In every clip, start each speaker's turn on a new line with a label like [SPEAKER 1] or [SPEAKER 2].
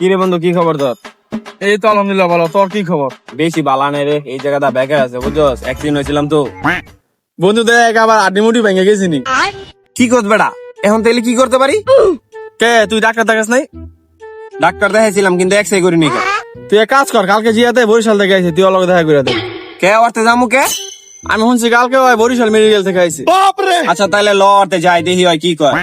[SPEAKER 1] কি রে বন্ধু, কি খবর তোর?
[SPEAKER 2] এই তো আলহামদুলিল্লাহ ভালো। তোর কি খবর?
[SPEAKER 1] বেশি বালা নেই রে, এই জায়গাটা বেকার আছে বুঝছস, অ্যাক্সিডেন্ট হয়েছিলাম তো।
[SPEAKER 2] বন্ধু দেখ আবার আড্ডি মুডি ভেঙে গেছি নি।
[SPEAKER 1] কি করছ বেটা এখন, তাইলে কি করতে পারি?
[SPEAKER 2] কে তুই ডাক্তার দেখাস নাই?
[SPEAKER 1] ডাক্তার দেখাইছিলাম কিন্তু এক্সরে করিনি।
[SPEAKER 2] তুই এক কাজ কর, কালকে জিয়াতে বরিশাল থেকে আইছি, তুই অলগে দেখা করে দে।
[SPEAKER 1] কে ওরতে যামু কে?
[SPEAKER 2] আমি শুনছি কালকে ওই বরিশাল মেডিকেল থেকে আইছি।
[SPEAKER 1] আচ্ছা তাইলে ল ওরতে যাই, দেখি হয় কি কয়।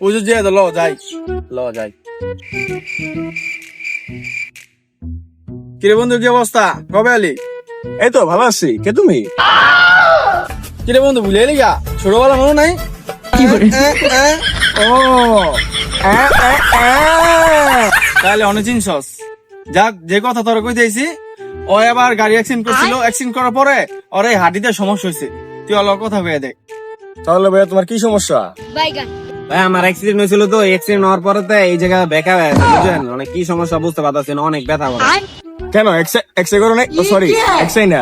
[SPEAKER 2] ওই যে জিয়া ল যাই।
[SPEAKER 1] ল যাই।
[SPEAKER 2] কিরে বন্ধু কি অবস্থা, কবে আলি?
[SPEAKER 1] এই তো ভালো আছি, কে তুমি?
[SPEAKER 2] কিরে বন্ধু ভুলে এলি গা, ছোটবেলা মনে নাই? ও তাহলে অনেক চিনছস। যাক, যে কথা তোর কই দিয়েছি, ও এবার গাড়ি অ্যাক্সিডেন্ট করছিল, অ্যাক্সিডেন্ট করার পরে ওর এই হাঁটিতে সমস্যা হয়েছে। তুই অলগ কথা কয়ে দেখ।
[SPEAKER 3] তাহলে ভাইয়া তোমার কি সমস্যা?
[SPEAKER 1] ভাই আমার অ্যাক্সিডেন্ট হয়েছিল তো, অ্যাক্সিডেন্ট হওয়ার পরে তো এই জায়গা বেকা হয়ে আছে বুঝছেন, অনেক কি সমস্যা বুঝতে পারতেছি না, অনেক ব্যথা করে।
[SPEAKER 3] কেন এক্সরে করো নাই? সরি, এক্সরে না,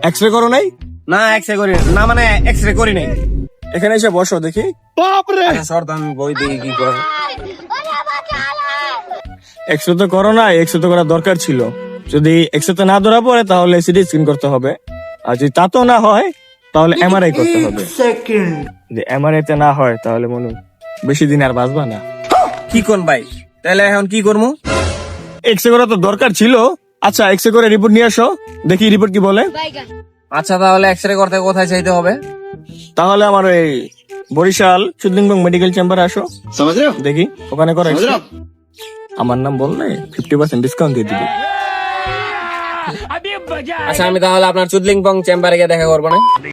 [SPEAKER 3] এক্সরে করো নাই?
[SPEAKER 1] না এক্সরে করি না, মানে এক্সরে করি নাই।
[SPEAKER 3] এখানে এসে বসো দেখি।
[SPEAKER 1] আচ্ছা সর তো, আমি বই দিই কি করে।
[SPEAKER 3] এক্সরে তো করো নাই, এক্সরে তো করার দরকার ছিল। যদি এক্সরে তো না ধরা পড়ে তাহলে সিটি স্ক্যান করতে হবে, আর যদি তা তো না হয় তাহলে এমআরআই করতে হবে। যদি এমআরআই তে না হয় তাহলে মনে হয় বেশি দিন আর বাঁচবা না।
[SPEAKER 1] কি কোন ভাই, তাহলে এখন কি করবো?
[SPEAKER 3] এক্সরে করা তো দরকার ছিল। আচ্ছা এক্সরে করে রিপোর্ট নিয়ে আসো, দেখি রিপোর্ট কি বলে।
[SPEAKER 1] আচ্ছা তাহলে এক্সরে করতে কোথায় চাইতে হবে?
[SPEAKER 3] তাহলে আমার এই বরিশাল সুদিনবং মেডিকেল চেম্বারে আসো, দেখি ওখানে করে। আমার নাম বললে 50% ডিসকাউন্ট দিয়ে দিবি।
[SPEAKER 1] আচ্ছা আমি তাহলে আপনার চুদলিংপং চেম্বারে গিয়ে দেখা করবো না?